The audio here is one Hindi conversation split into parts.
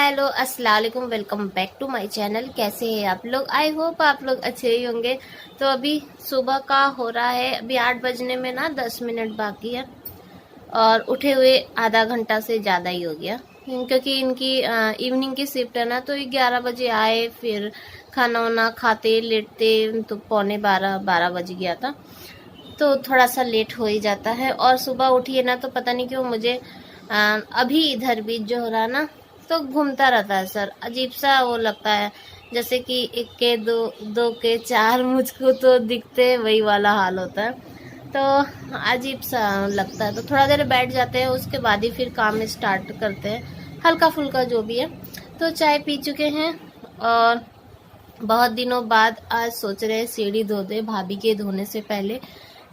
हेलो अस्सलाम वालेकुम, welcome back to my channel. कैसे हैं आप लोग? आई होप आप लोग अच्छे ही होंगे। तो अभी सुबह का हो रहा है, अभी 8 बजने में ना 10 मिनट बाकी है और उठे हुए आधा घंटा से ज़्यादा ही हो गया, क्योंकि इनकी इवनिंग की शिफ्ट है ना। तो 11 बजे आए, फिर खाना वाना खाते लेटते तो पौने 12 बज गया था। तो थोड़ा सा लेट हो ही जाता है। और सुबह उठिए ना तो पता नहीं क्यों मुझे अभी इधर बीच जो हो रहा है ना तो घूमता रहता है सर, अजीब सा वो लगता है, जैसे कि एक के दो, दो के चार मुझको तो दिखते, वही वाला हाल होता है। तो अजीब सा लगता है। तो थोड़ा देर बैठ जाते हैं, उसके बाद ही फिर काम स्टार्ट करते हैं, हल्का फुल्का जो भी है। तो चाय पी चुके हैं और बहुत दिनों बाद आज सोच रहे हैं सीढ़ी धो दे भाभी के धोने से पहले,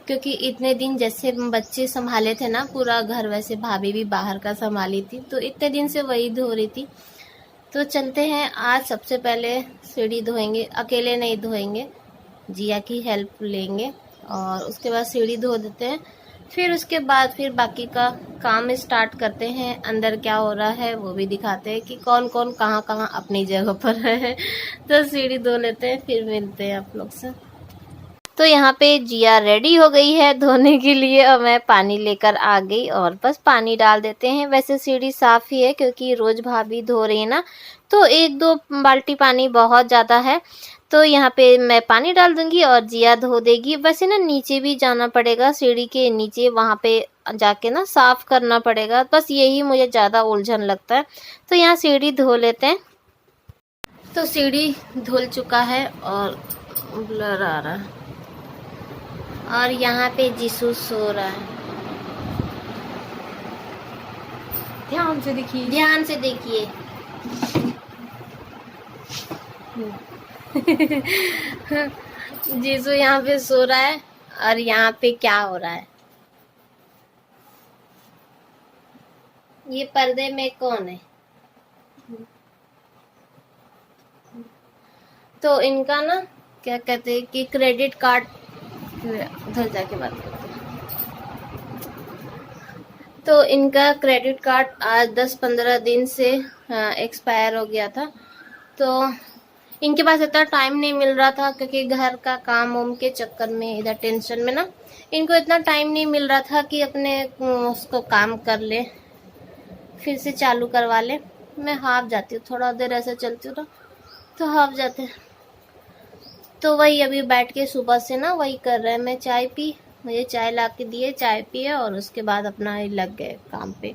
क्योंकि इतने दिन जैसे बच्चे संभाले थे ना पूरा घर, वैसे भाभी भी बाहर का संभाली थी, तो इतने दिन से वही धो रही थी। तो चलते हैं, आज सबसे पहले सीढ़ी धोएंगे, अकेले नहीं धोएंगे, जिया की हेल्प लेंगे और उसके बाद सीढ़ी धो देते हैं। फिर उसके बाद फिर बाकी का काम स्टार्ट करते हैं। अंदर क्या हो रहा है वो भी दिखाते हैं कि कौन कौन कहाँ कहाँ अपनी जगह पर है। तो सीढ़ी धो लेते हैं, फिर मिलते हैं आप लोग से। तो यहाँ पे जिया रेडी हो गई है धोने के लिए और मैं पानी लेकर आ गई और बस पानी डाल देते हैं। वैसे सीढ़ी साफ़ ही है क्योंकि रोज़ भाभी धो रही है ना, तो 1-2 बाल्टी पानी बहुत ज़्यादा है। तो यहाँ पे मैं पानी डाल दूँगी और जिया धो देगी। वैसे ना नीचे भी जाना पड़ेगा, सीढ़ी के नीचे वहाँ पे जाके ना साफ़ करना पड़ेगा, बस यही मुझे ज़्यादा उलझन लगता है। तो यहाँ सीढ़ी धो लेते हैं। तो सीढ़ी धुल चुका है और ब्लर आ रहा है और यहाँ पे जीसू सो रहा है। ध्यान से देखिए, ध्यान से देखिए। जीसू यहाँ पे सो रहा है और यहाँ पे क्या हो रहा है, ये पर्दे में कौन है? तो इनका ना क्या कहते हैं कि क्रेडिट कार्ड, उधर जाके बात करते हैं। तो इनका क्रेडिट कार्ड आज 10-15 दिन से एक्सपायर हो गया था। तो इनके पास इतना टाइम नहीं मिल रहा था क्योंकि घर का काम वाम के चक्कर में, इधर टेंशन में ना इनको इतना टाइम नहीं मिल रहा था कि अपने उसको काम कर ले, फिर से चालू करवा ले। मैं हाफ जाती हूँ, थोड़ा देर ऐसे चलती हूँ ना तो हाफ जाते हैं। तो वही अभी बैठ के सुबह से ना वही कर रहे हैं। मैं चाय पी, मुझे चाय ला के दिए, चाय पिए और उसके बाद अपना ही लग गए काम पे।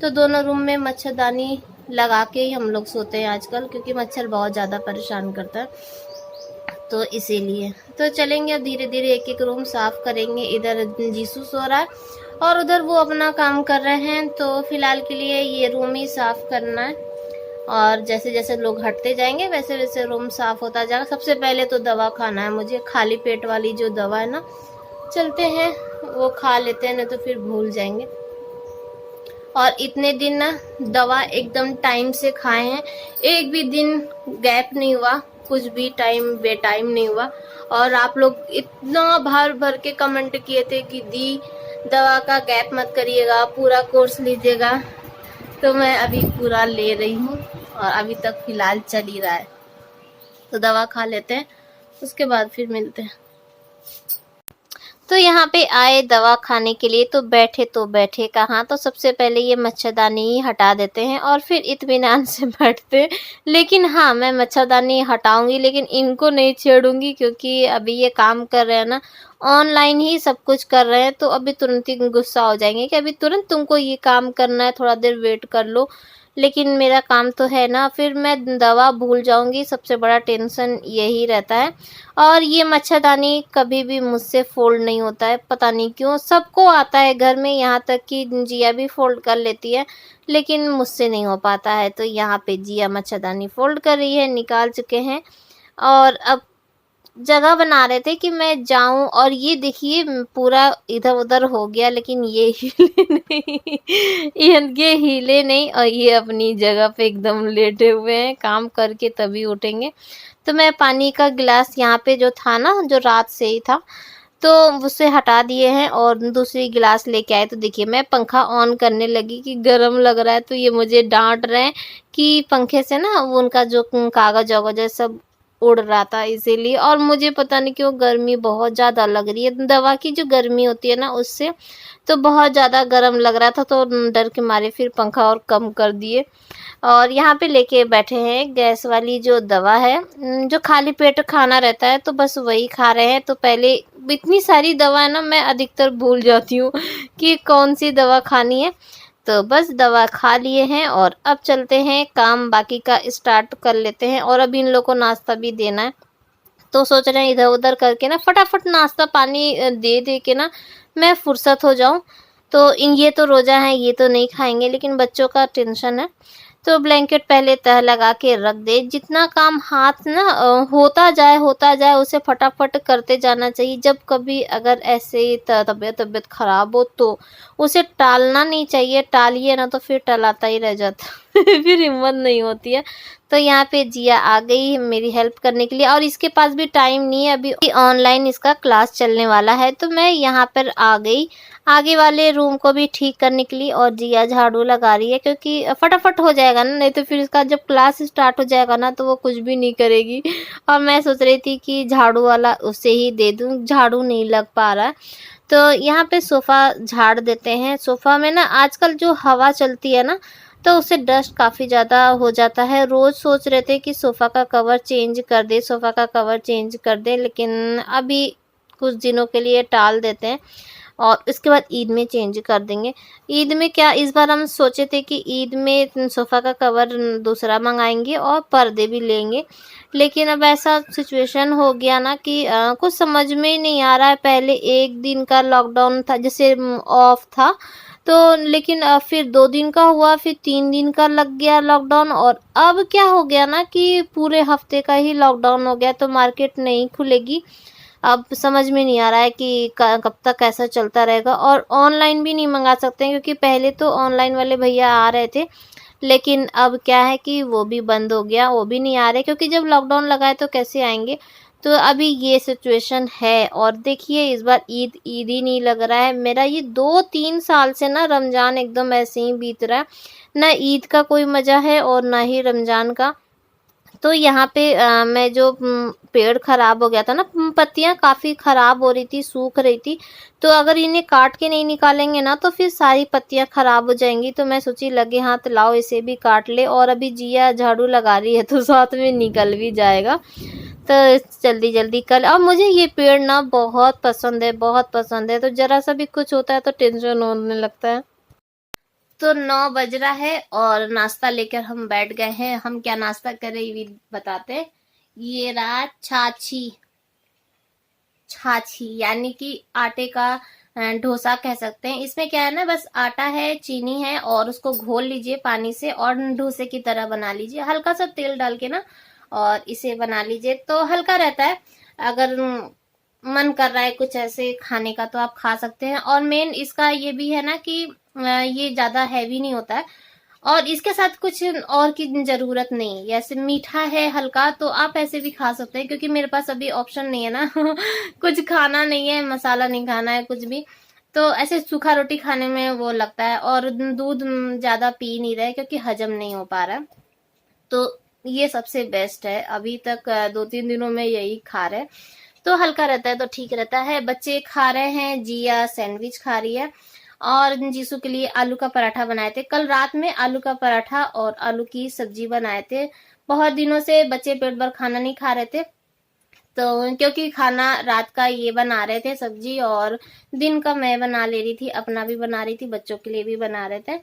तो दोनों रूम में मच्छरदानी लगा के ही हम लोग सोते हैं आजकल, क्योंकि मच्छर बहुत ज़्यादा परेशान करता है, तो इसीलिए। तो चलेंगे अब धीरे धीरे एक एक रूम साफ करेंगे। इधर जीसू सो रहा है और उधर वो अपना काम कर रहे हैं। तो फिलहाल के लिए ये रूम ही साफ करना है और जैसे जैसे लोग हटते जाएंगे वैसे वैसे रूम साफ होता जाएगा। सबसे पहले तो दवा खाना है मुझे, खाली पेट वाली जो दवा है ना, चलते हैं वो खा लेते हैं, नहीं तो फिर भूल जाएंगे। और इतने दिन ना दवा एकदम टाइम से खाए हैं, एक भी दिन गैप नहीं हुआ, कुछ भी टाइम बेटाइम नहीं हुआ। और आप लोग इतना भर भर के कमेंट किए थे कि दी दवा का गैप मत करिएगा, पूरा कोर्स लीजिएगा। तो मैं अभी पूरा ले रही हूँ और अभी तक फिलहाल चल ही रहा है। तो दवा खा लेते हैं, उसके बाद फिर मिलते हैं। तो यहाँ पे आए दवा खाने के लिए, तो बैठे कहाँ, तो सबसे पहले ये मच्छरदानी ही हटा देते हैं और फिर इत्मीनान से बैठते हैं। लेकिन हाँ, मैं मच्छरदानी हटाऊंगी लेकिन इनको नहीं छेड़ूंगी, क्योंकि अभी ये काम कर रहे हैं ना, ऑनलाइन ही सब कुछ कर रहे हैं। तो अभी तुरंत ही गुस्सा हो जाएंगे कि अभी तुरंत तुमको ये काम करना है, थोड़ा देर वेट कर लो। लेकिन मेरा काम तो है ना, फिर मैं दवा भूल जाऊंगी, सबसे बड़ा टेंशन यही रहता है। और ये मच्छरदानी कभी भी मुझसे फोल्ड नहीं होता है, पता नहीं क्यों। सबको आता है घर में, यहाँ तक कि जिया भी फोल्ड कर लेती है, लेकिन मुझसे नहीं हो पाता है। तो यहाँ पे जिया मच्छरदानी फोल्ड कर रही है, निकाल चुके हैं और अब जगह बना रहे थे कि मैं जाऊं। और ये देखिए पूरा इधर उधर हो गया, लेकिन ये हिले नहीं, ये हिले नहीं और ये अपनी जगह पे एकदम लेटे हुए हैं, काम करके तभी उठेंगे। तो मैं पानी का गिलास यहाँ पे जो था ना, जो रात से ही था, तो उसे हटा दिए हैं और दूसरी गिलास लेके आए। तो देखिए मैं पंखा ऑन करने लगी कि गर्म लग रहा है, तो ये मुझे डांट रहे हैं कि पंखे से ना वो उनका जो कागज वगैरह सब उड़ रहा था इसीलिए। और मुझे पता नहीं क्यों गर्मी बहुत ज़्यादा लग रही है, दवा की जो गर्मी होती है ना उससे तो बहुत ज़्यादा गर्म लग रहा था, तो डर के मारे फिर पंखा और कम कर दिए। और यहाँ पे लेके बैठे हैं गैस वाली जो दवा है, जो खाली पेट खाना रहता है तो बस वही खा रहे हैं। तो पहले इतनी सारी दवा है ना, मैं अधिकतर भूल जाती हूँ कि कौन सी दवा खानी है। तो बस दवा खा लिए हैं और अब चलते हैं काम बाकी का स्टार्ट कर लेते हैं। और अभी इन लोगों को नाश्ता भी देना है, तो सोच रहे हैं इधर उधर करके ना फटाफट नाश्ता पानी दे दे के ना मैं फुर्सत हो जाऊं। तो ये तो रोजा है, ये तो नहीं खाएंगे, लेकिन बच्चों का टेंशन है। तो ब्लैंकेट पहले तह लगा के रख दे, जितना काम हाथ ना होता जाए उसे फटाफट करते जाना चाहिए। जब कभी अगर ऐसे तबीयत खराब हो तो उसे टालना नहीं चाहिए, टालिए ना तो फिर टलाता ही रह जाता फिर हिम्मत नहीं होती है। तो यहाँ पे जिया आ गई मेरी हेल्प करने के लिए, और इसके पास भी टाइम नहीं है, अभी ऑनलाइन इसका क्लास चलने वाला है। तो मैं यहाँ पर आ गई आगे वाले रूम को भी ठीक करने के लिए, और जिया झाड़ू लगा रही है क्योंकि फटाफट हो जाएगा ना, नहीं तो फिर इसका जब क्लास स्टार्ट हो जाएगा ना तो वो कुछ भी नहीं करेगी। और मैं सोच रही थी कि झाड़ू वाला उसे ही दे दूं, झाड़ू नहीं लग पा रहा। तो यहाँ पे सोफ़ा झाड़ देते हैं। सोफ़ा में ना आजकल जो हवा चलती है ना, तो उससे डस्ट काफ़ी ज़्यादा हो जाता है। रोज़ सोच रहे थे कि सोफ़ा का कवर चेंज कर दे, सोफ़ा का कवर चेंज कर दे, लेकिन अभी कुछ दिनों के लिए टाल देते हैं और इसके बाद ईद में चेंज कर देंगे। ईद में क्या, इस बार हम सोचे थे कि ईद में सोफ़ा का कवर दूसरा मंगाएंगे और पर्दे भी लेंगे, लेकिन अब ऐसा सिचुएशन हो गया ना कि कुछ समझ में ही नहीं आ रहा है। पहले एक दिन का लॉकडाउन था, जैसे ऑफ था, तो लेकिन फिर 2 दिन का हुआ, फिर 3 दिन का लग गया लॉकडाउन, और अब क्या हो गया ना कि पूरे हफ्ते का ही लॉकडाउन हो गया। तो मार्केट नहीं खुलेगी। अब समझ में नहीं आ रहा है कि कब तक ऐसा चलता रहेगा। और ऑनलाइन भी नहीं मंगा सकते हैं, क्योंकि पहले तो ऑनलाइन वाले भैया आ रहे थे, लेकिन अब क्या है कि वो भी बंद हो गया, वो भी नहीं आ रहे, क्योंकि जब लॉकडाउन लगा है तो कैसे आएंगे। तो अभी ये सिचुएशन है। और देखिए इस बार ईद ही नहीं लग रहा है मेरा। ये 2-3 साल से ना रमज़ान एकदम ऐसे ही बीत रहा है, ना ईद का कोई मज़ा है और ना ही रमज़ान का। तो यहाँ पे मैं जो पेड़ ख़राब हो गया था ना, पत्तियाँ काफ़ी ख़राब हो रही थी, सूख रही थी, तो अगर इन्हें काट के नहीं निकालेंगे ना तो फिर सारी पत्तियाँ ख़राब हो जाएंगी। तो मैं सोची लगे हाथ लाओ इसे भी काट ले, और अभी जिया झाड़ू लगा रही है तो साथ में निकल भी जाएगा। तो जल्दी जल्दी कर। और मुझे ये पेड़ ना बहुत पसंद है, बहुत पसंद है। तो ज़रा सा भी कुछ होता है तो टेंशन होने लगता है। तो 9 बज रहा है और नाश्ता लेकर हम बैठ गए हैं। हम क्या नाश्ता करें ये भी बताते हैं। ये रहा छाछी, छाछी यानी कि आटे का डोसा कह सकते हैं। इसमें क्या है ना, बस आटा है, चीनी है, और उसको घोल लीजिए पानी से और डोसे की तरह बना लीजिए, हल्का सा तेल डाल के ना, और इसे बना लीजिए तो हल्का रहता है। अगर मन कर रहा है कुछ ऐसे खाने का तो आप खा सकते हैं। और मेन इसका ये भी है ना कि ये ज्यादा हैवी नहीं होता है, और इसके साथ कुछ और की जरूरत नहीं। जैसे मीठा है हल्का तो आप ऐसे भी खा सकते हैं, क्योंकि मेरे पास अभी ऑप्शन नहीं है ना कुछ खाना नहीं है, मसाला नहीं खाना है कुछ भी, तो ऐसे सूखा रोटी खाने में वो लगता है। और दूध ज्यादा पी नहीं रहे क्योंकि हजम नहीं हो पा रहा है। तो ये सबसे बेस्ट है। अभी तक 2-3 दिनों में यही खा रहे हैं, तो हल्का रहता है तो ठीक रहता है। बच्चे खा रहे हैं, जिया सैंडविच खा रही है, और जीसू के लिए आलू का पराठा बनाए थे। कल रात में आलू का पराठा और आलू की सब्जी बनाए थे। बहुत दिनों से बच्चे पेट भर खाना नहीं खा रहे थे, तो क्योंकि खाना रात का ये बना रहे थे सब्जी, और दिन का मैं बना ले रही थी, अपना भी बना रही थी, बच्चों के लिए भी बना रहे थे।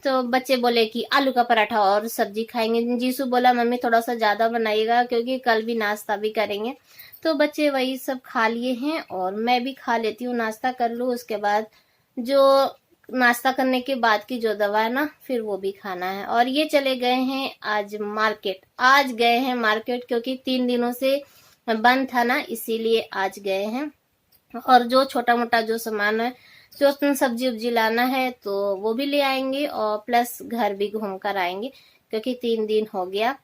तो बच्चे बोले कि आलू का पराठा और सब्जी खाएंगे। जीसू बोला मम्मी थोड़ा सा ज्यादा बनाइएगा क्योंकि कल भी नाश्ता भी करेंगे। तो बच्चे वही सब खा लिए हैं, और मैं भी खा लेती हूँ, नाश्ता कर लूँ, उसके बाद जो नाश्ता करने के बाद की जो दवा है ना फिर वो भी खाना है। और ये चले गए हैं आज मार्केट, आज गए हैं मार्केट क्योंकि 3 दिनों से बंद था ना, इसीलिए आज गए हैं। और जो छोटा मोटा जो सामान है, जो सब्जी उब्जी लाना है तो वो भी ले आएंगे, और प्लस घर भी घूम कर आएंगे क्योंकि 3 दिन हो गया।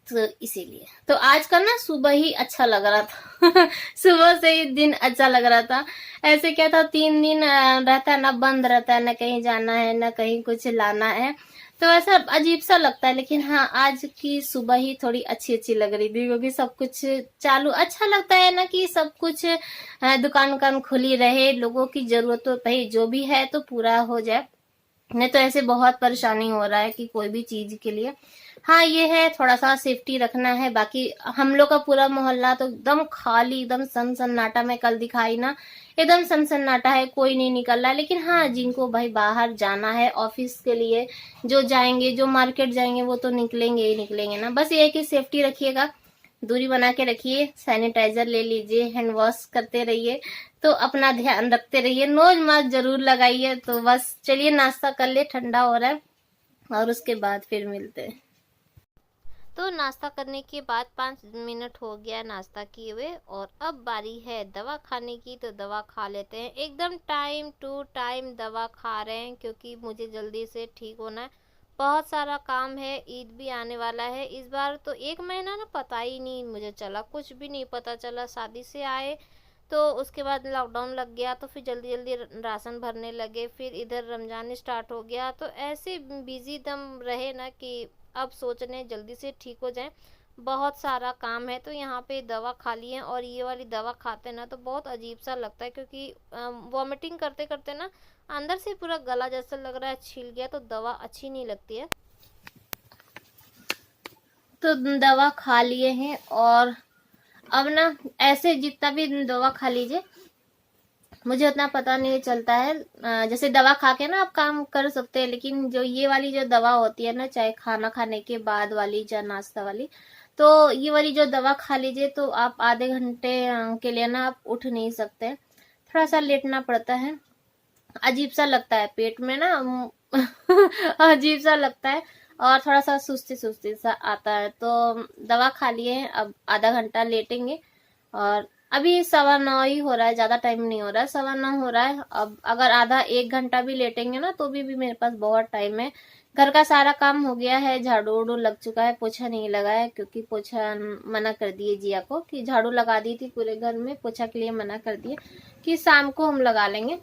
तो इसीलिए तो आज का ना सुबह ही अच्छा लग रहा था सुबह से ही दिन अच्छा लग रहा था। ऐसे क्या था, 3 दिन रहता है ना, बंद रहता है, ना कहीं जाना है ना कहीं कुछ लाना है, तो ऐसा अजीब सा लगता है। लेकिन हाँ, आज की सुबह ही थोड़ी अच्छी अच्छी लग रही थी, क्योंकि सब कुछ चालू अच्छा लगता है ना, कि सब कुछ दुकान उकान खुली रहे, लोगों की जरूरत तो भाई जो भी है तो पूरा हो जाए। नहीं तो ऐसे बहुत परेशानी हो रहा है कि कोई भी चीज के लिए। हाँ, ये है थोड़ा सा सेफ्टी रखना है। बाकी हम लोग का पूरा मोहल्ला तो एकदम खाली, एकदम सनसन्नाटा में कल दिखाई ना, एकदम सनसन्नाटा है, कोई नहीं निकल रहा है। लेकिन हाँ, जिनको भाई बाहर जाना है ऑफिस के लिए, जो जाएंगे, जो मार्केट जाएंगे, वो तो निकलेंगे ही निकलेंगे ना। बस ये है कि सेफ्टी रखिएगा, दूरी बना के रखिए, सैनिटाइजर ले लीजिए, हैंड वॉश करते रहिए, तो अपना ध्यान रखते रहिए, नोज मास्क जरूर लगाइए। तो बस चलिए नाश्ता कर ले, ठंडा हो रहा है, और उसके बाद फिर मिलते हैं। तो नाश्ता करने के बाद 5 मिनट हो गया नाश्ता किए हुए, और अब बारी है दवा खाने की। तो दवा खा लेते हैं, एकदम टाइम टू टाइम दवा खा रहे हैं, क्योंकि मुझे जल्दी से ठीक होना है। बहुत सारा काम है, ईद भी आने वाला है। इस बार तो 1 महीना ना पता ही नहीं मुझे चला, कुछ भी नहीं पता चला। शादी से आए तो उसके बाद लॉकडाउन लग गया, तो फिर जल्दी जल्दी राशन भरने लगे, फिर इधर रमजान स्टार्ट हो गया, तो ऐसे बिजी दम रहे ना कि अब सोच रहे हैं जल्दी से ठीक हो जाए। बहुत सारा काम है, तो यहाँ पे दवा खा ली है, और ये वाली दवा खाते ना तो बहुत अजीब सा लगता है, क्योंकि वॉमिटिंग करते करते ना अंदर से पूरा गला जैसा लग रहा है, छिल गया, तो दवा अच्छी नहीं लगती है। तो दवा खा लिए हैं, और अब ना ऐसे जितना भी दवा खा लीजिए, मुझे उतना पता नहीं चलता है। जैसे दवा खा के ना आप काम कर सकते हैं, लेकिन जो ये वाली जो दवा होती है ना, चाहे खाना खाने के बाद वाली या नाश्ता वाली, तो ये वाली जो दवा खा लीजिए तो आप आधे घंटे के लिए ना आप उठ नहीं सकते, थोड़ा सा लेटना पड़ता है। अजीब सा लगता है पेट में ना अजीब सा लगता है, और थोड़ा सा सुस्ती सुस्ती सा आता है। तो दवा खा लिए हैं, अब आधा घंटा लेटेंगे, और अभी 9:15 ही हो रहा है, ज्यादा टाइम नहीं हो रहा है, 9:15 हो रहा है। अब अगर आधा 1 घंटा भी लेटेंगे ना तो भी मेरे पास बहुत टाइम है। घर का सारा काम हो गया है, झाड़ू उड़ू लग चुका है, पोछा नहीं लगा है, क्योंकि पोछा मना कर दिए जिया को, कि झाड़ू लगा दी थी पूरे घर में, पोछा के लिए मना कर दिए कि शाम को हम लगा लेंगे।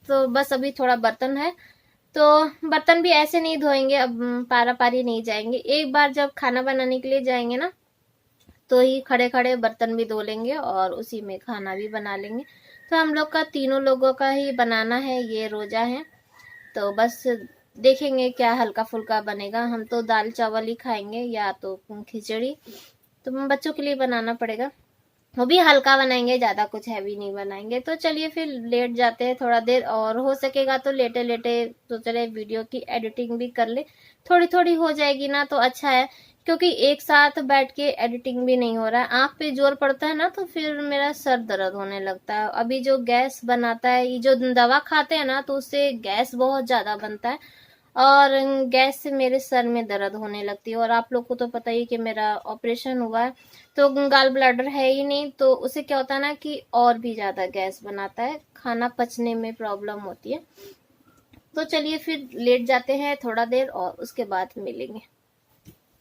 तो बस अभी थोड़ा बर्तन है, तो बर्तन भी ऐसे नहीं धोएंगे, अब पारा पारी नहीं जाएंगे। एक बार जब खाना बनाने के लिए जाएंगे ना, तो ही खड़े खड़े बर्तन भी धो लेंगे, और उसी में खाना भी बना लेंगे। तो हम लोग का तीनों लोगों का ही बनाना है, ये रोजा है, तो बस देखेंगे क्या हल्का फुल्का बनेगा। हम तो दाल चावल ही खाएंगे, या तो खिचड़ी, तो बच्चों के लिए बनाना पड़ेगा, वो भी हल्का बनाएंगे, ज्यादा कुछ हैवी नहीं बनाएंगे। तो चलिए फिर लेट जाते हैं थोड़ा देर, और हो सकेगा तो लेटे लेटे तो चले वीडियो की एडिटिंग भी कर ले, थोड़ी थोड़ी हो जाएगी ना तो अच्छा है, क्योंकि एक साथ बैठ के एडिटिंग भी नहीं हो रहा है, आंख पे जोर पड़ता है ना, तो फिर मेरा सर दर्द होने लगता है। अभी जो गैस बनाता है, ये जो दवा खाते हैं ना, तो उससे गैस बहुत ज्यादा बनता है, और गैस से मेरे सर में दर्द होने लगती है। और आप लोग को तो पता ही कि मेरा ऑपरेशन हुआ है, तो गाल ब्लैडर है ही नहीं, तो उससे क्या होता है ना कि और भी ज्यादा गैस बनाता है, खाना पचने में प्रॉब्लम होती है। तो चलिए फिर लेट जाते हैं थोड़ा देर, और उसके बाद मिलेंगे।